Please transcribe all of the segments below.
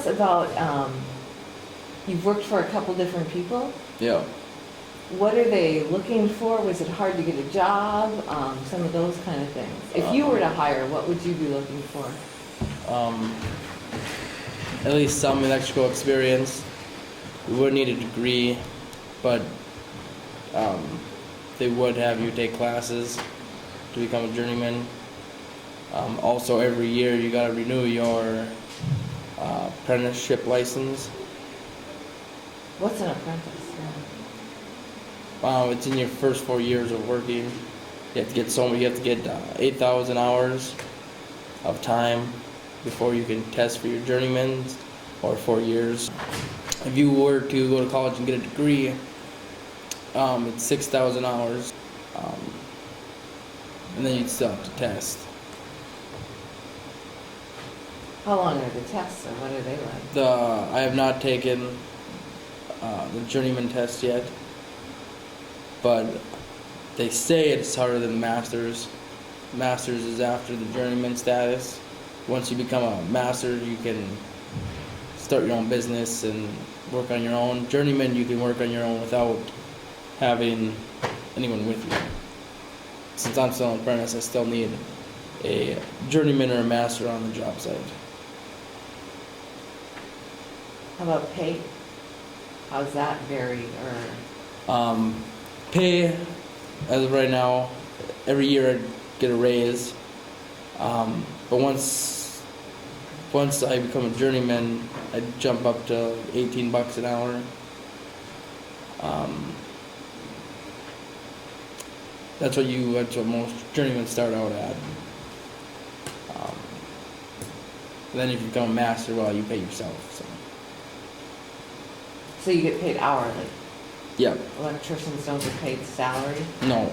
about, you've worked for a couple different people. Yeah. What are they looking for? Was it hard to get a job? Some of those kind of things. If you were to hire, what would you be looking for? At least some electrical experience. We would need a degree, but they would have you take classes to become a journeyman. Also, every year you gotta renew your apprenticeship license. What's an apprentice? It's in your first 4 years of working. You have to get 8,000 hours of time before you can test for your journeyman, or 4 years. If you were to go to college and get a degree, it's 6,000 hours, and then you'd still have to test. How long are the tests, or what are they like? I have not taken the journeyman test yet, but they say it's harder than the masters. Masters is after the journeyman status. Once you become a master, you can start your own business and work on your own. Journeyman, you can work on your own without having anyone with you. Since I'm still an apprentice, I still need a journeyman or a master on the job site. How about pay? How's that vary, or? Pay, as of right now, every year I get a raise. But once I become a journeyman, I jump up to $18 an hour. That's what most journeymen start out at. Then if you become a master, well, you pay yourself. So you get paid hourly? Yeah. Electricians don't get paid salary? No.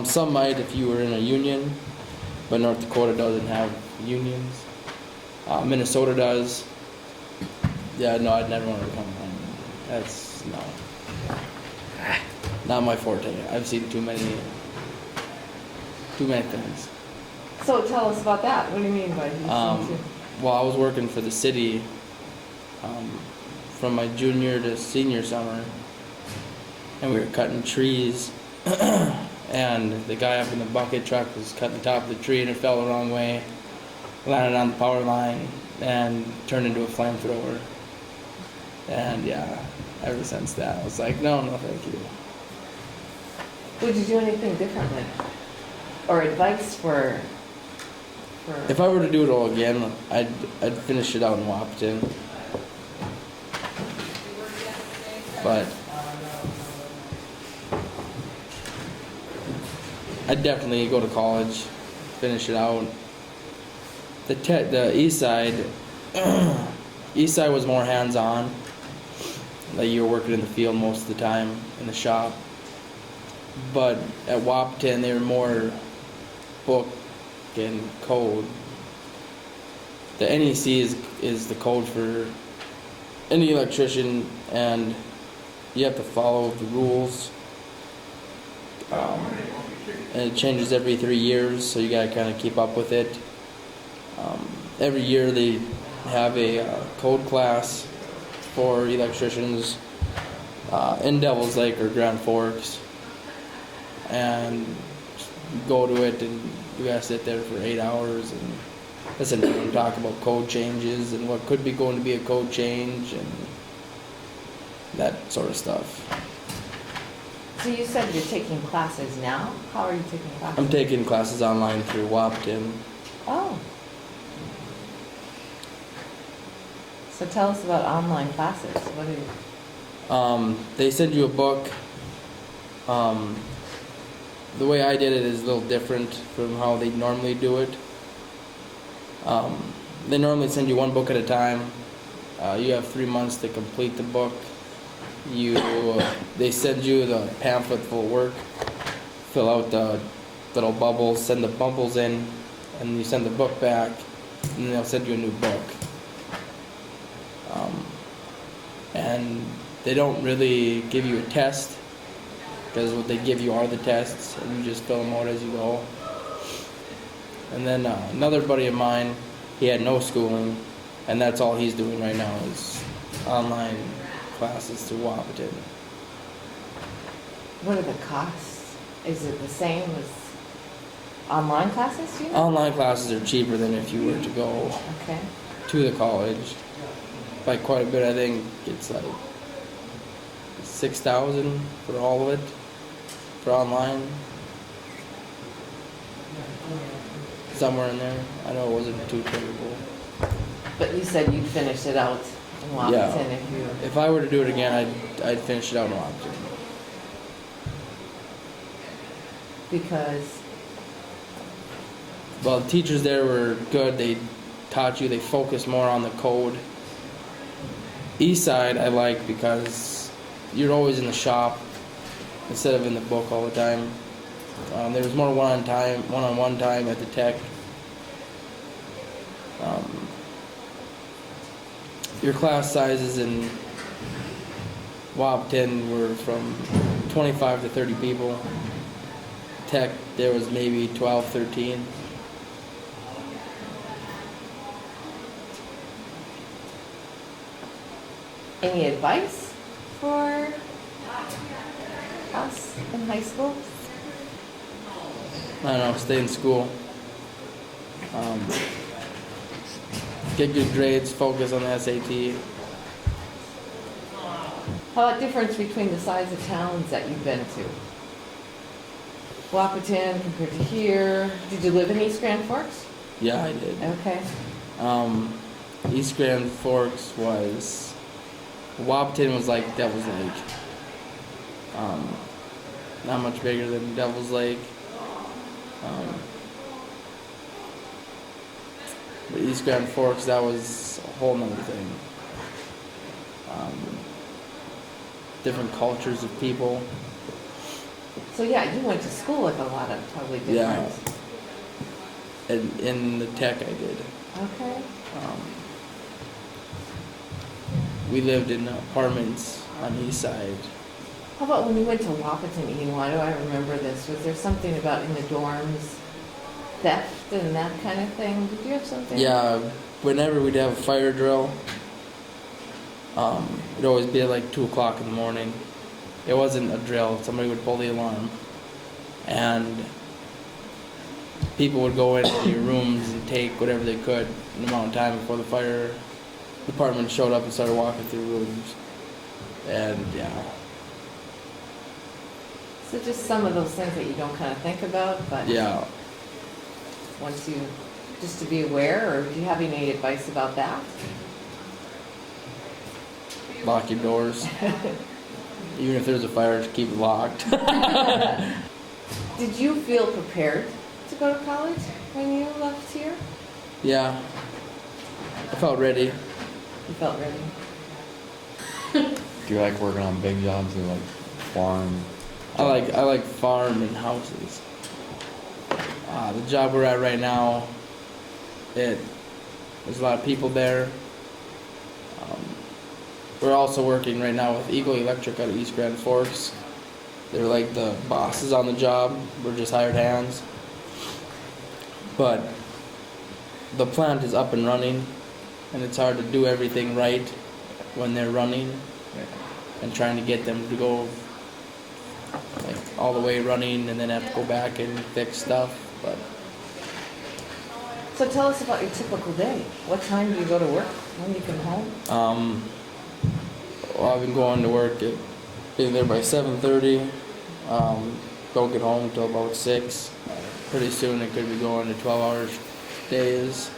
Some might if you were in a union, but North Dakota doesn't have unions. Minnesota does. Yeah, no, I'd never want to become one. That's, no. Not my forte. I've seen too many things. So tell us about that. What do you mean by you Well, I was working for the city from my junior to senior summer, and we were cutting trees, and the guy up in the bucket truck was cutting the top of the tree, and it fell the wrong way, landed on the power line, and turned into a flamethrower. And yeah, ever since that, I was like, no, thank you. Would you do anything differently? Or advice for... If I were to do it all again, I'd finish it out in Wahpeton. But I'd definitely go to college, finish it out. The east side was more hands-on. Like you were working in the field most of the time, in the shop. But at Wahpeton, they were more book and code. The NEC is the code for any electrician, and you have to follow the rules. And it changes every 3 years, so you gotta kind of keep up with it. Every year they have a code class for electricians in Devils Lake or Grand Forks, and you go to it and you gotta sit there for 8 hours and listen to them talk about code changes and what could be going to be a code change and that sort of stuff. So you said you're taking classes now? How are you taking classes? I'm taking classes online through Wahpeton. Oh. So tell us about online classes. What are you... They send you a book. The way I did it is a little different from how they normally do it. They normally send you one book at a time. You have 3 months to complete the book. They send you the pamphlet full of work. Fill out the little bubbles, send the bubbles in, and you send the book back, and then they'll send you a new book. And they don't really give you a test, because what they give you are the tests, and you just fill them out as you go. And then another buddy of mine, he had no schooling, And that's all he's doing right now is online classes through Wapaton. What are the costs? Is it the same as online classes, do you know? Online classes are cheaper than if you were to go Okay. to the college. By quite a bit, I think it's like 6,000 for all of it for online. Somewhere in there. I know it wasn't too terrible. But you said you'd finish it out in Washington if you... If I were to do it again, I'd finish it out in Wapaton. Because, Well, the teachers there were good. They taught you. They focused more on the code. Eastside I like because you're always in the shop instead of in the book all the time. There was more one-on-one time at the tech. Your class sizes in Wapaton were from 25 to 30 people. Tech, there was maybe 12, 13. any advice for us in high school? I don't know, stay in school. Get good grades, focus on the SAT. How about difference between the size of towns that you've been to? Wapaton compared to here. Did you live in East Grand Forks? Yeah, I did. Okay. East Grand Forks was, Wapaton was like Devil's Lake. Not much bigger than Devil's Lake. But East Grand Forks, that was a whole nother thing. Different cultures of people. So yeah, you went to school with a lot of totally different. Yeah. And in the tech I did. Okay. We lived in apartments on the east side. How about when you went to Wapaton eating? Why do I remember this? Was there something about in the dorms, theft and that kind of thing? Did you have something? Yeah, whenever we'd have a fire drill, it'd always be at like 2 o'clock in the morning. It wasn't a drill, somebody would pull the alarm. And people would go into your rooms and take whatever they could in the amount of time before the fire department showed up and started walking through rooms. And yeah. So just some of those things that you don't kind of think about, but Yeah. once you, just to be aware, or do you have any advice about that? Lock your doors. Even if there's a fire, just keep it locked. Did you feel prepared to go to college when you left here? Yeah. I felt ready. You felt ready? Do you like working on big jobs or like farm? I like farm and houses. The job we're at right now, there's a lot of people there. We're also working right now with Eagle Electric out of East Grand Forks. They're like the bosses on the job. We're just hired hands. But the plant is up and running, and it's hard to do everything right when they're running, and trying to get them to go like all the way running and then have to go back and fix stuff. But So tell us about your typical day. What time do you go to work? When do you come home? well, I've been going to work at being there by 7:30. Don't get home until about 6. Pretty soon it could be going to 12-hour days.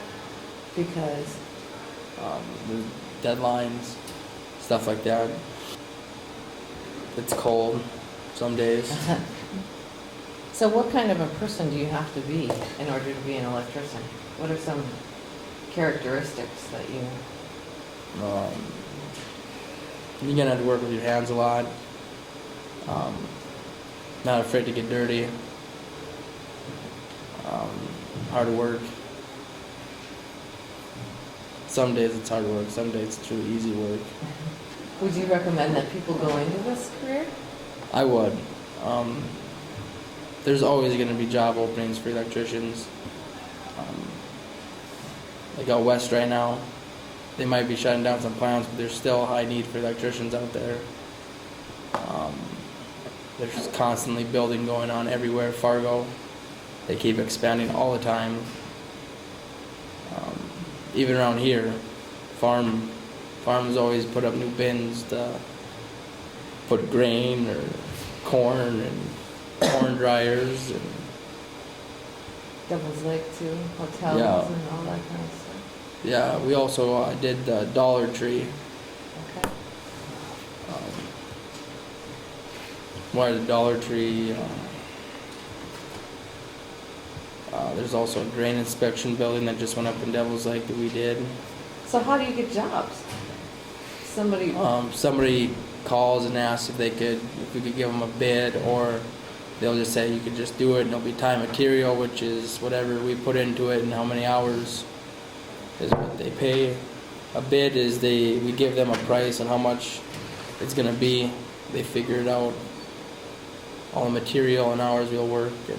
Because The deadlines, stuff like that. It's cold some days. So what kind of a person do you have to be in order to be an electrician? What are some characteristics that you... You're gonna have to work with your hands a lot. Not afraid to get dirty. Hard work. Some days it's hard work, some days it's really easy work. Would you recommend that people go into this career? I would. There's always going to be job openings for electricians. Like out west right now, they might be shutting down some plants, but there's still a high need for electricians out there. There's just constantly building going on everywhere. Fargo, they keep expanding all the time. Even around here, farms always put up new bins to put grain or corn and corn dryers and Devil's Lake too, hotels Yeah. and all that kind of stuff. yeah. We also did the Dollar Tree. Okay. Why the Dollar Tree? There's also a grain inspection building that just went up in Devil's Lake that we did. So how do you get jobs? Somebody, Somebody calls and asks if we could give them a bid, or they'll just say you could just do it and it'll be time material, which is whatever we put into it and how many hours is what they pay. A bid is we give them a price and how much it's gonna be. They figure it out, all the material and hours we'll work, and